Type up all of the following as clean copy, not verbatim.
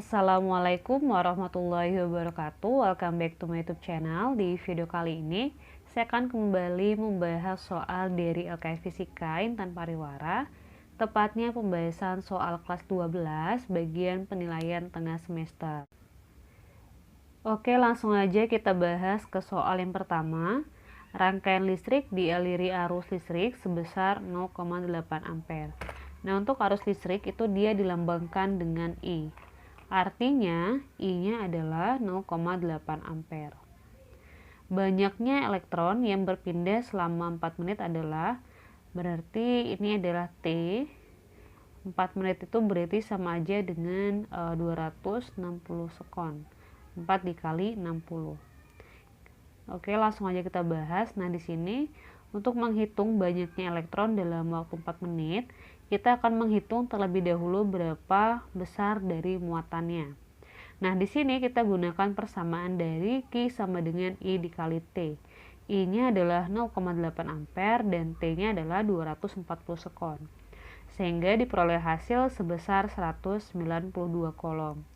Assalamualaikum warahmatullahi wabarakatuh. Welcome back to my YouTube channel. Di video kali ini saya akan kembali membahas soal dari LKS Fisika Intan Pariwara, tepatnya pembahasan soal kelas 12 bagian penilaian tengah semester. Oke, langsung aja kita bahas ke soal yang pertama. Rangkaian listrik dialiri arus listrik sebesar 0,8 ampere. Nah, untuk arus listrik itu dia dilambangkan dengan I. Artinya, I-nya adalah 0,8 ampere. Banyaknya elektron yang berpindah selama 4 menit adalah, berarti ini adalah T. 4 menit itu berarti sama aja dengan 260 sekon. 4 dikali 60. Oke, langsung aja kita bahas. Nah, di sini untuk menghitung banyaknya elektron dalam waktu 4 menit, kita akan menghitung terlebih dahulu berapa besar dari muatannya. Nah, di sini kita gunakan persamaan dari Q sama dengan I dikali T. I-nya adalah 0,8 ampere dan T-nya adalah 240 sekon. Sehingga diperoleh hasil sebesar 192 kolom.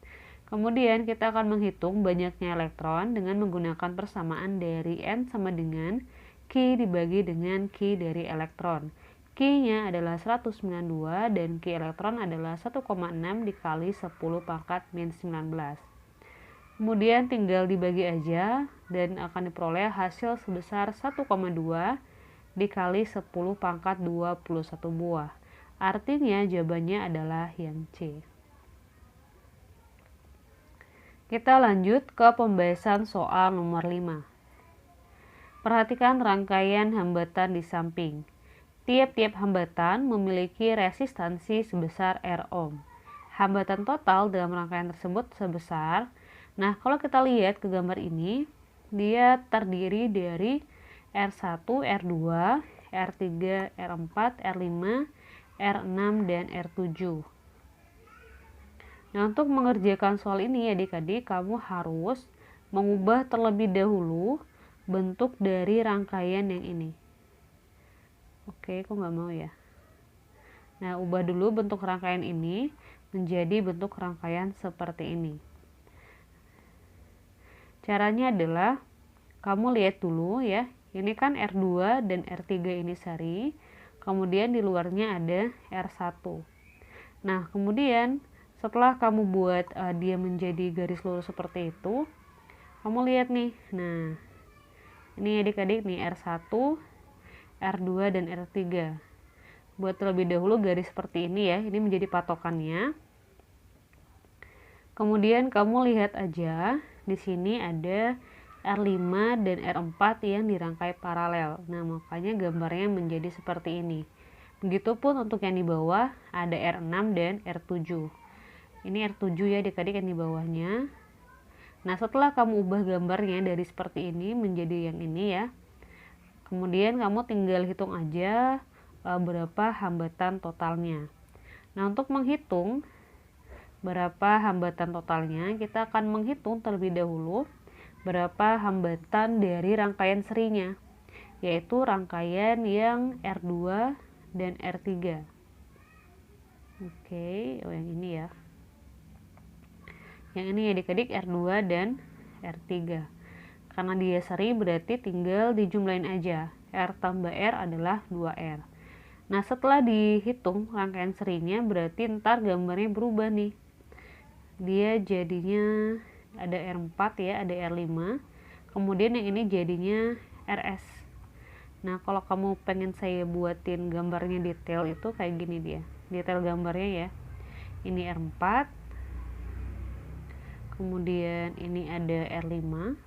Kemudian kita akan menghitung banyaknya elektron dengan menggunakan persamaan dari N sama dengan Q dibagi dengan Q dari elektron. Q-nya adalah 192 dan Q elektron adalah 1,6 dikali 10 pangkat min 19. Kemudian tinggal dibagi aja dan akan diperoleh hasil sebesar 1,2 dikali 10 pangkat 21 buah. Artinya jawabannya adalah yang C. Kita lanjut ke pembahasan soal nomor 5. Perhatikan rangkaian hambatan di samping. Tiap-tiap hambatan memiliki resistansi sebesar R ohm. Hambatan total dalam rangkaian tersebut sebesar, nah kalau kita lihat ke gambar ini, dia terdiri dari R1, R2, R3, R4, R5, R6, dan R7. Nah, untuk mengerjakan soal ini adik-adik, kamu harus mengubah terlebih dahulu bentuk dari rangkaian yang ini. Oke, kok nggak mau ya? Nah, ubah dulu bentuk rangkaian ini menjadi bentuk rangkaian seperti ini. Caranya adalah, kamu lihat dulu ya, ini kan R2 dan R3 ini seri, kemudian di luarnya ada R1. Nah, kemudian setelah kamu buat dia menjadi garis lurus seperti itu, kamu lihat nih. Nah, ini adik-adik nih R1, R2, dan R3. Buat terlebih dahulu garis seperti ini ya, ini menjadi patokannya. Kemudian kamu lihat aja, di sini ada R5 dan R4 yang dirangkai paralel. Nah, makanya gambarnya menjadi seperti ini. Begitupun untuk yang di bawah ada R6 dan R7. Ini R7 ya adik-adik yang di bawahnya. Nah, setelah kamu ubah gambarnya dari seperti ini menjadi yang ini ya. Kemudian kamu tinggal hitung aja berapa hambatan totalnya. Nah, untuk menghitung berapa hambatan totalnya, kita akan menghitung terlebih dahulu berapa hambatan dari rangkaian serinya, yaitu rangkaian yang R2 dan R3. Oke, yang ini ya. Yang ini adik-adik R2 dan R3. Karena dia seri berarti tinggal dijumlahin aja. R tambah R adalah 2R. Nah, setelah dihitung rangkaian serinya berarti ntar gambarnya berubah nih. Dia jadinya ada R4 ya, ada R5. Kemudian yang ini jadinya RS. Nah, kalau kamu pengen saya buatin gambarnya detail itu kayak gini dia. Detail gambarnya ya. Ini R4. Kemudian ini ada R5.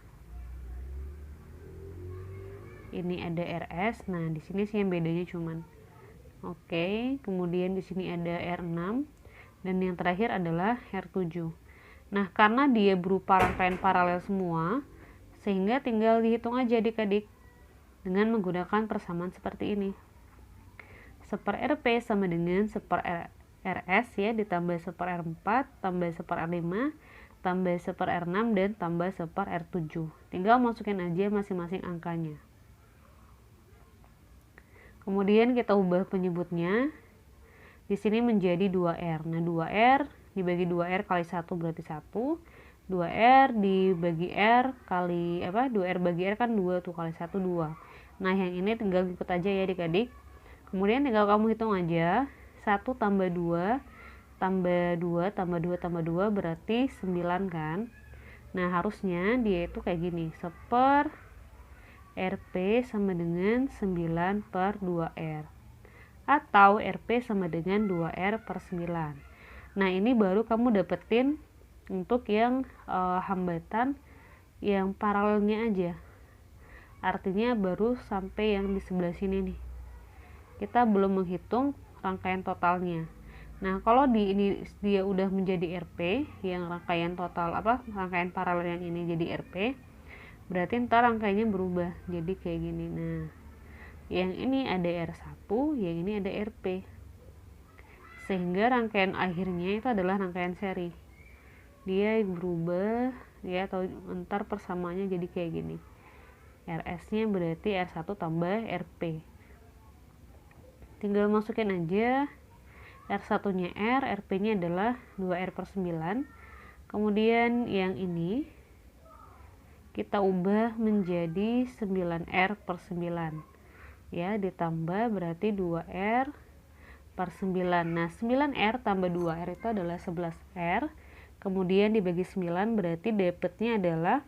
Ini ada RS. Nah, di sini sih yang bedanya cuman. Oke, kemudian di sini ada R6 dan yang terakhir adalah R7. Nah, karena dia berupa rangkaian paralel semua, sehingga tinggal dihitung aja adik-adik dengan menggunakan persamaan seperti ini. 1/RP sama dengan 1/RS ya, ditambah 1/R4, tambah 1/R5, tambah 1/R6, dan tambah 1/R7. Tinggal masukin aja masing-masing angkanya. Kemudian kita ubah penyebutnya. Di sini menjadi 2R. Nah, 2R dibagi 2R kali 1 berarti 1. 2R dibagi R kali 2R bagi R kan 2 tuh, kali 1 2. Nah yang ini tinggal ikut aja ya adik-adik. Kemudian tinggal kamu hitung aja, 1 tambah 2 tambah 2 tambah 2 tambah 2 berarti 9 kan. Nah harusnya dia itu kayak gini, 1/, RP sama dengan 9 per 2R, atau RP sama dengan 2R per 9. Nah ini baru kamu dapetin untuk yang hambatan yang paralelnya aja, artinya baru sampai yang di sebelah sini nih, kita belum menghitung rangkaian totalnya. Nah kalau di ini dia udah menjadi RP, yang rangkaian total rangkaian paralel yang ini jadi RP, berarti ntar rangkaiannya berubah jadi kayak gini. Nah yang ini ada R1, yang ini ada RP, sehingga rangkaian akhirnya itu adalah rangkaian seri, dia berubah ya, atau ntar persamaannya jadi kayak gini, RS nya berarti R1 tambah RP. Tinggal masukin aja R1 nya R, RP nya adalah 2R per 9. Kemudian yang ini kita ubah menjadi 9R per 9 ya, ditambah berarti 2R per 9. Nah 9R tambah 2R itu adalah 11R, kemudian dibagi 9 berarti dapetnya adalah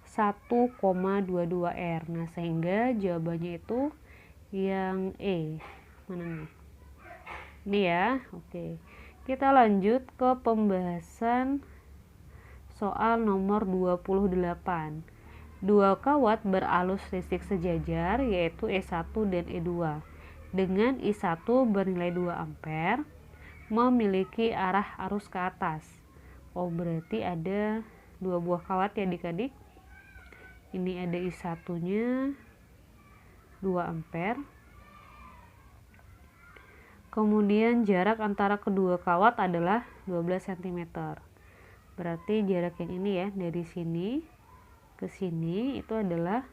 1,22R. Nah sehingga jawabannya itu yang E. Mana nih? Ini ya. Oke, kita lanjut ke pembahasan soal nomor 28. Dua kawat beralus listrik sejajar yaitu E1 dan E2 dengan I1 bernilai 2 ampere memiliki arah arus ke atas. Oh berarti ada dua buah kawat ya adik-adik. Ini ada I1 nya 2 ampere. Kemudian jarak antara kedua kawat adalah 12 cm. Berarti jarak yang ini ya, dari sini ke sini itu adalah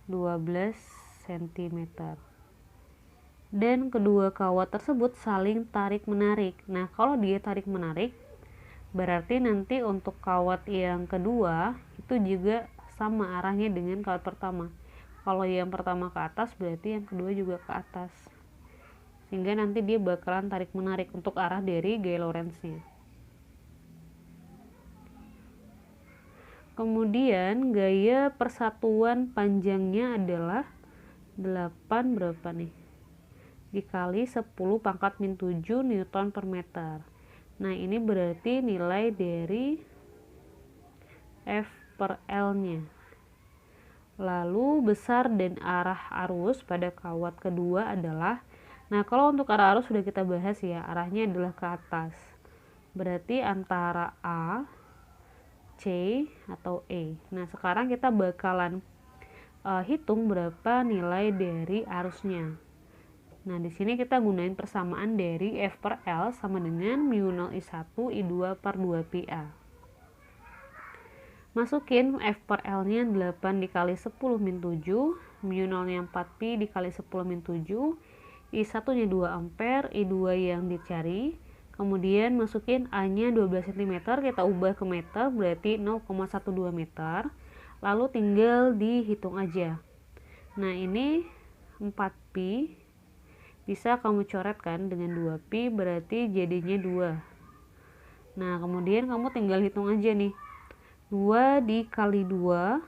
12 cm. Dan kedua kawat tersebut saling tarik menarik. Nah kalau dia tarik menarik berarti nanti untuk kawat yang kedua itu juga sama arahnya dengan kawat pertama. Kalau yang pertama ke atas berarti yang kedua juga ke atas, sehingga nanti dia bakalan tarik menarik untuk arah dari gaya Lorentz-nya. Kemudian gaya persatuan panjangnya adalah 8 berapa nih, dikali 10 pangkat min 7 Newton per meter. Nah ini berarti nilai dari F per L nya. Lalu besar dan arah arus pada kawat kedua adalah, nah kalau untuk arah arus sudah kita bahas ya, arahnya adalah ke atas, berarti antara A, C atau E. Nah sekarang kita bakalan hitung berapa nilai dari arusnya. Nah di sini kita gunain persamaan dari F per L sama dengan mu 0 I1 I2 per 2 pi A. Masukin F per L nya 8 dikali 10 min 7, mu 0 nya 4 pi dikali 10 min 7, I1 nya 2 ampere, I2 yang dicari. Kemudian masukin A nya 12 cm, kita ubah ke meter berarti 0,12 meter. Lalu tinggal dihitung aja. Nah ini 4 pi bisa kamu coretkan dengan 2 pi berarti jadinya 2. Nah kemudian kamu tinggal hitung aja nih, 2 dikali 2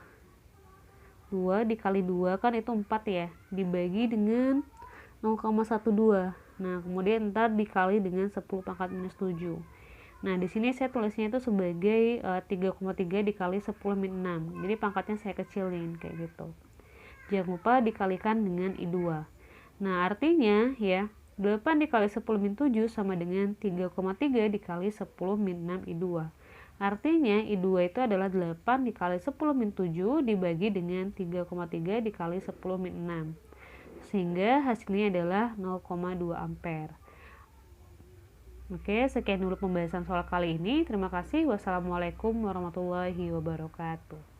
kan itu 4 ya, dibagi dengan 0,12. Nah kemudian ntar dikali dengan 10 pangkat minus 7. Nah di sini saya tulisnya itu sebagai 3,3 dikali 10 min 6, jadi pangkatnya saya kecilin kayak gitu. Jangan lupa dikalikan dengan I2. Nah artinya ya 8 dikali 10 min 7 sama dengan 3,3 dikali 10 min 6 I2. Artinya I2 itu adalah 8 dikali 10 min 7 dibagi dengan 3,3 dikali 10 min 6. Sehingga hasilnya adalah 0,2 ampere. Oke, sekian dulu pembahasan soal kali ini. Terima kasih. Wassalamualaikum warahmatullahi wabarakatuh.